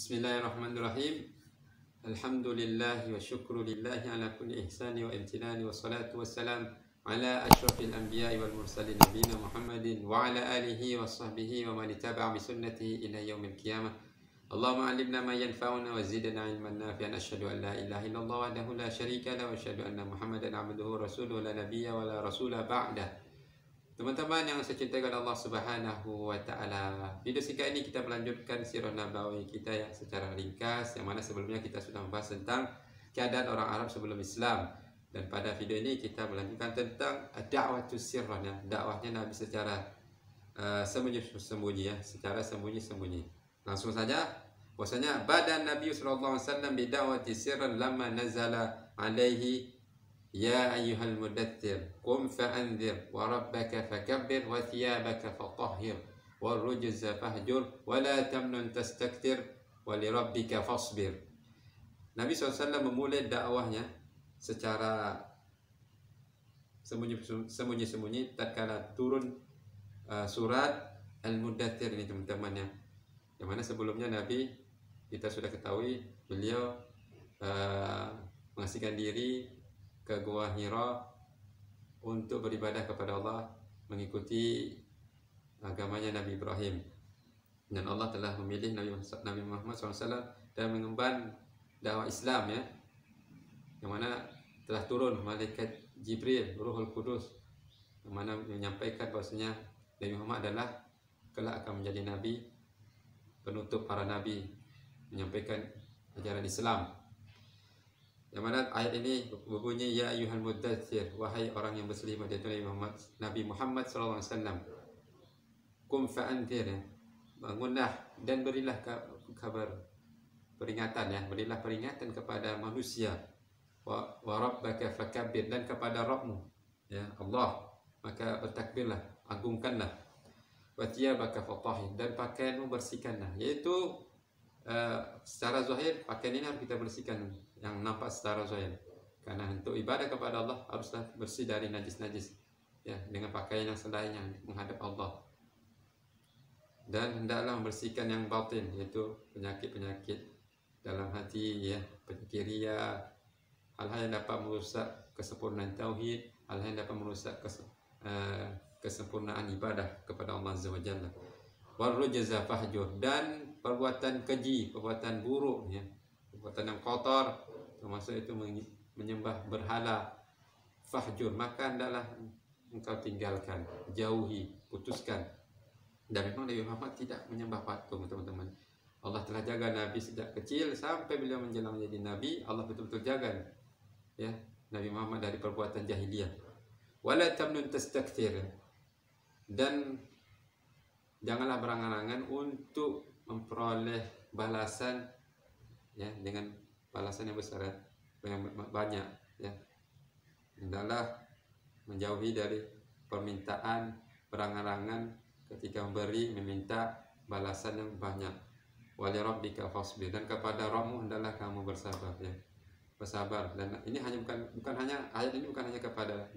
Bismillahirrahmanirrahim. Alhamdulillahi wa syukru lillahi ala kulli ihsani wa imtinani wa salatu wassalam ala ashrafil anbiya'i wal mursalin nabiyina Muhammadin wa ala alihi wa sahbihi wa man ittaba'a bi sunnatihi ila yaumil qiyamah. Allahumma 'allimna ma yanfa'una wa zidna 'ilman nafi'an. Asyhadu an la ilaha illallah wahdahu la syarika lahu wa asyhadu anna Muhammadan 'abduhu wa rasuluhu la nabiyya wa la rasula ba'dah. Teman-teman yang saya cintai oleh Allah Subhanahu wa taala. Video singkat ini kita melanjutkan sirah nabawi kita yang secara ringkas, yang mana sebelumnya kita sudah membahas tentang keadaan orang Arab sebelum Islam. Dan pada video ini kita melanjutkan tentang da'watus sirrah, dakwahnya Nabi secara sembunyi-sembunyi, secara sembunyi-sembunyi. Langsung saja, bahwasanya badan Nabi sallallahu alaihi wasallam bid'awati sirran lamma nazala alaihi Ya ayyuhal mudaththir qum fa'anzir wa rabbaka fakabbir wa thiyabaka fatahhir wa rujza fahjur wa la tamnun tastakthir wa li rabbika fasbir. Nabi SAW memulai dakwahnya secara sembunyi-sembunyi tatkala turun surat Al-Mudaththir ini, teman-teman ya. Yang mana sebelumnya Nabi, kita sudah ketahui, beliau mengasihkan diri ke Gua Hira untuk beribadah kepada Allah, mengikuti agamanya Nabi Ibrahim. Dan Allah telah memilih Nabi Muhammad SAW dan mengemban dakwah Islam ya, yang mana telah turun malaikat Jibril, Ruhul Kudus, yang mana menyampaikan bahwasanya Nabi Muhammad adalah kelak akan menjadi Nabi, penutup para Nabi, menyampaikan ajaran Islam. Yang mana ayat ini berbunyi ya ayyuhal mudaththir, wahai orang yang berselimut, yaitu Nabi Muhammad SAW. Qum fa'anzir, bangunlah dan berilah kabar peringatan ya, berilah peringatan kepada manusia. Wa rabbaka fakabbir, dan kepada Rabbmu ya Allah, maka bertakbirlah, agungkanlah. Wa thiyabaka fatahhir, dan pakaianmu bersihkanlah, yaitu secara zahir pakaian ini harus kita bersihkan, yang nampak secara zahir, karena untuk ibadah kepada Allah haruslah bersih dari najis-najis ya, dengan pakaian yang selainnya menghadap Allah. Dan hendaklah membersihkan yang batin, yaitu penyakit-penyakit dalam hati ya, penyakit riya, hal-hal yang dapat merusak kesempurnaan tauhid, hal-hal yang dapat merusak kesempurnaan ibadah kepada Allah Azza wa Jalla. Warujza fahjur, dan perbuatan keji, perbuatan buruk ya, perbuatan yang kotor, termasuk itu menyembah berhala, fahjur, maka hendaklah engkau tinggalkan, jauhi, putuskan. Dan memang Nabi Muhammad tidak menyembah patung, teman-teman. Allah telah jaga Nabi sejak kecil sampai beliau menjelang menjadi Nabi. Allah betul-betul jaga ya Nabi Muhammad dari perbuatan jahiliyah. Wala tamnun tastakthir, dan janganlah berangan-angan untuk memperoleh balasan ya, dengan balasan yang besar ya, yang banyak ya. Hendaklah menjauhi dari permintaan, berangan-angan ketika memberi, meminta balasan yang banyak. Wa li rabbika fasbir, dan kepada Rabbmu hendaklah kamu bersabar ya, bersabar. Dan ini hanya bukan hanya ayat ini bukan hanya kepada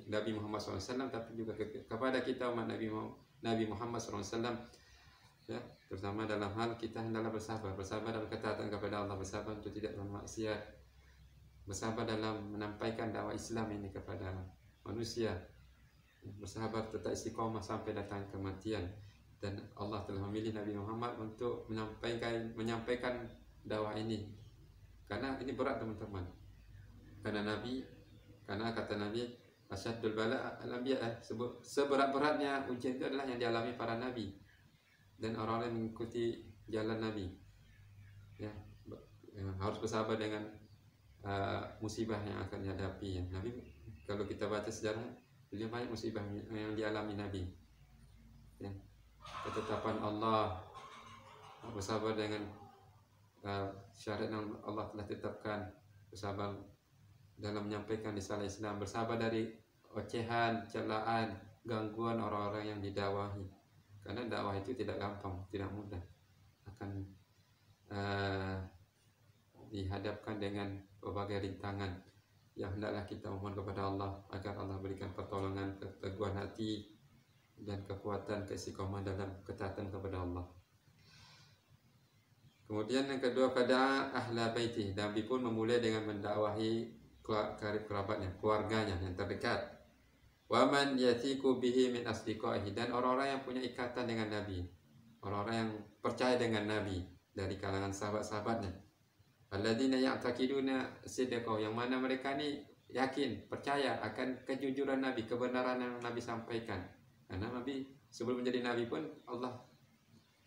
Nabi Muhammad SAW, tapi juga kepada kita umat Nabi Muhammad SAW ya, terutama dalam hal kita hendaklah bersabar dalam ketaatan kepada Allah, bersabar untuk tidak bermaksiat, bersabar dalam menyampaikan dakwah Islam ini kepada manusia, bersabar tetap istiqomah sampai datang kematian. Dan Allah telah memilih Nabi Muhammad untuk menyampaikan dakwah ini, karena ini berat, teman-teman. Karena kata Nabi, asyaddul bala al-anbiya, seberat-beratnya ujian itu adalah yang dialami para nabi dan orang-orang yang mengikuti jalan Nabi ya, harus bersabar dengan musibah yang akan dihadapi ya. Nabi, kalau kita baca sejarah, beliau banyak musibah yang dialami Nabi ya. Ketetapan Allah, bersabar dengan syariat yang Allah telah tetapkan, bersabar dalam menyampaikan risalah Islam, bersabar dari ocehan, celaan, gangguan orang-orang yang didakwahi. Karena dakwah itu tidak gampang, tidak mudah, akan dihadapkan dengan berbagai rintangan, yang hendaklah kita mohon kepada Allah agar Allah berikan pertolongan, keteguhan hati, dan kekuatan keistiqomah dalam ketaatan kepada Allah. Kemudian yang kedua, pada ahla baiti, Nabi pun memulai dengan mendakwahi karib kerabatnya, keluarganya yang terdekat. Wa man yathiqu bihi min asdiqaihi, dan orang-orang yang punya ikatan dengan Nabi, orang-orang yang percaya dengan Nabi dari kalangan sahabat-sahabatnya. Alladzina ya'taqiduna sidqahu, yang mana mereka ni yakin, percaya akan kejujuran Nabi, kebenaran yang Nabi sampaikan. Karena Nabi sebelum menjadi Nabi pun Allah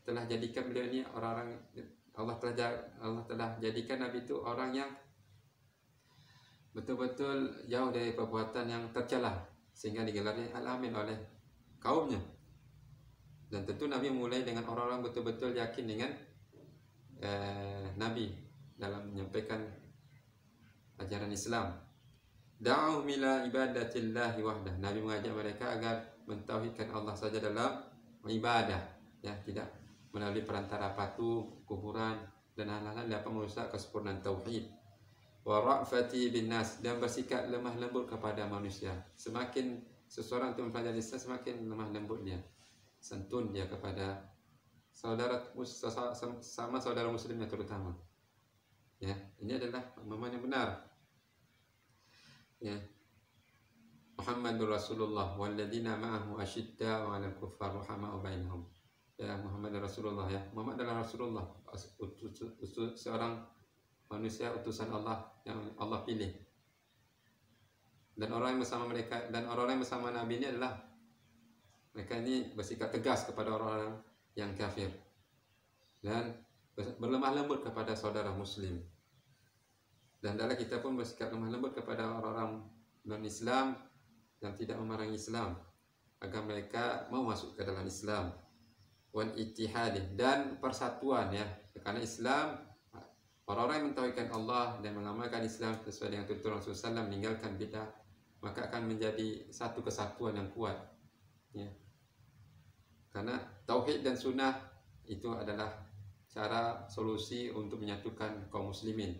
telah jadikan beliau ini orang-orang, Allah telah jadikan Nabi itu orang yang betul-betul jauh dari perbuatan yang tercela, sehingga digelarnya Al-Amin oleh kaumnya. Dan tentu Nabi mulai dengan orang-orang betul-betul yakin dengan Nabi dalam menyampaikan ajaran Islam. Da'u ila ibadatillahi wahdah, Nabi mengajak mereka agar mentauhidkan Allah saja dalam ibadah, ya, tidak melalui perantara patung, kuburan dan hal-hal yang dapat merusak kesempurnaan tauhid. Wa ra'fati bin nas, dan bersikap lemah lembut kepada manusia. Semakin seseorang itu mempelajari Islam, semakin lemah lembut dia, santun dia kepada sama saudara muslimnya terutama. Ya, ini adalah pemahaman yang benar. Ya. Muhammadur Rasulullah walladzina ma'ahu asyidda'u 'alal kuffar rahama'u bainahum. Ya, Muhammad Rasulullah, ya. Muhammad adalah Rasulullah, seorang manusia utusan Allah yang Allah pilih. Dan orang yang bersama mereka, dan orang yang bersama Nabi ini adalah mereka ini bersikap tegas kepada orang-orang yang kafir dan berlemah lembut kepada saudara muslim. Dan adalah kita pun bersikap lemah lembut kepada orang-orang non-Islam yang tidak memerangi Islam, agar mereka mau masuk ke dalam Islam. Wal ittihad, dan persatuan, ya, karena Islam, orang-orang yang mentauhidkan Allah dan mengamalkan Islam sesuai dengan tuntunan Rasulullah SAW, meninggalkan bid'ah, maka akan menjadi satu kesatuan yang kuat, ya. Karena tauhid dan sunnah itu adalah cara solusi untuk menyatukan kaum muslimin.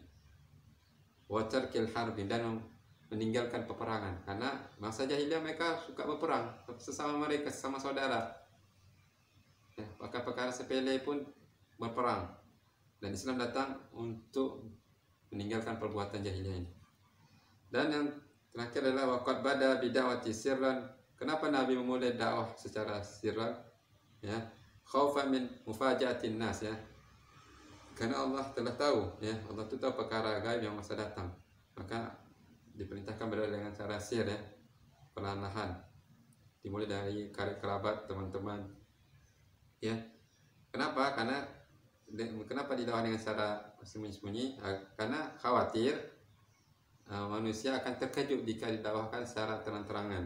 Wa tarkil harbi, dan meninggalkan peperangan, karena masa jahiliyah mereka suka berperang sesama mereka, sesama saudara. Ya, maka perkara sepele pun berperang, dan Islam datang untuk meninggalkan perbuatan jahiliyah ini. Dan yang terakhir adalah waqad bada bid'awati sirran. Kenapa Nabi memulai dakwah secara sirran? Ya, khaufan min mufaja'atin nas, ya. Karena Allah telah tahu, ya, Allah itu tahu perkara gaib yang masa datang. Maka diperintahkan berada dengan cara sir, ya, perlahan-lahan. Dimulai dari karib kerabat, teman-teman. Ya, kenapa? Kenapa didakwah dengan cara sembunyi-sembunyi? Karena khawatir manusia akan terkejut jika didakwahkan secara terang-terangan.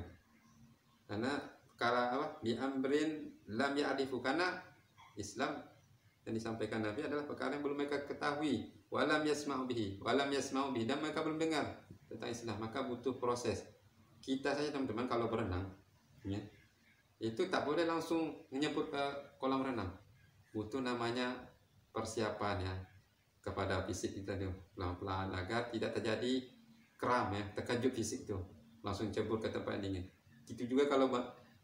Karena perkara apa? Bi amrin lam ya'rifu, karena Islam yang disampaikan Nabi adalah perkara yang belum mereka ketahui. Walam yasma'u bihi, dan mereka belum dengar tentang Islam. Maka butuh proses. Kita saja, teman-teman, kalau berenang, ya, itu tak boleh langsung menyebut ke kolam renang. Butuh namanya persiapan, ya, kepada fisik kita itu pelan-pelan agar tidak terjadi kram, ya, terkejut fisik itu, langsung cebur ke tempat yang dingin. Itu juga kalau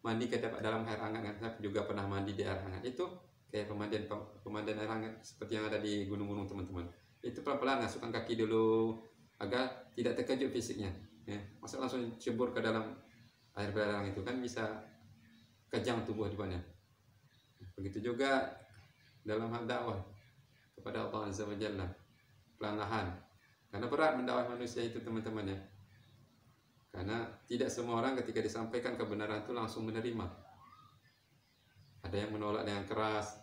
mandi ke dalam air hangat, kan saya juga pernah mandi di air hangat. Itu kayak pemandian air hangat seperti yang ada di gunung-gunung, teman-teman. Itu pelan-pelan, masukkan kaki dulu agar tidak terkejut fisiknya, ya. Masa langsung cebur ke dalam air belerang itu kan bisa kejang tubuh di mana. Begitu juga dalam hal dakwah kepada Allah Azza wa Jalla, perlahan, karena berat mendakwah manusia itu, teman-teman, ya. Karena tidak semua orang ketika disampaikan kebenaran itu langsung menerima. Ada yang menolak dengan keras,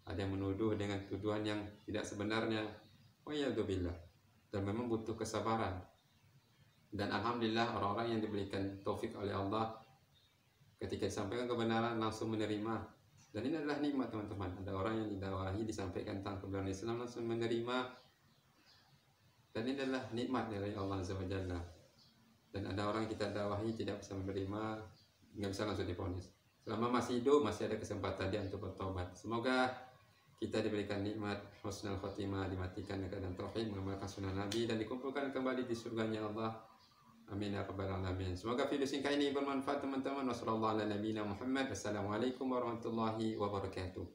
ada yang menuduh dengan tuduhan yang tidak sebenarnya. Wa'iyadzubillah. Dan memang butuh kesabaran. Dan alhamdulillah orang-orang yang diberikan taufik oleh Allah, ketika disampaikan kebenaran langsung menerima. Dan ini adalah nikmat, teman-teman. Ada orang yang didakwahi, disampaikan tentang kebenaran Islam, langsung menerima. Dan ini adalah nikmat dari Allah Azza wa Jalla. Dan ada orang yang kita dakwahi tidak bisa menerima, nggak bisa langsung divonis. Selama masih hidup, masih ada kesempatan dia untuk bertobat. Semoga kita diberikan nikmat husnul khotimah, dimatikan dengan tauhid, mengamalkan sunnah Nabi, dan dikumpulkan kembali di surganya Allah. Amin ya rabbal alamin. Semoga video singkat ini bermanfaat, teman-teman. Wassalamualaikum warahmatullahi wabarakatuh.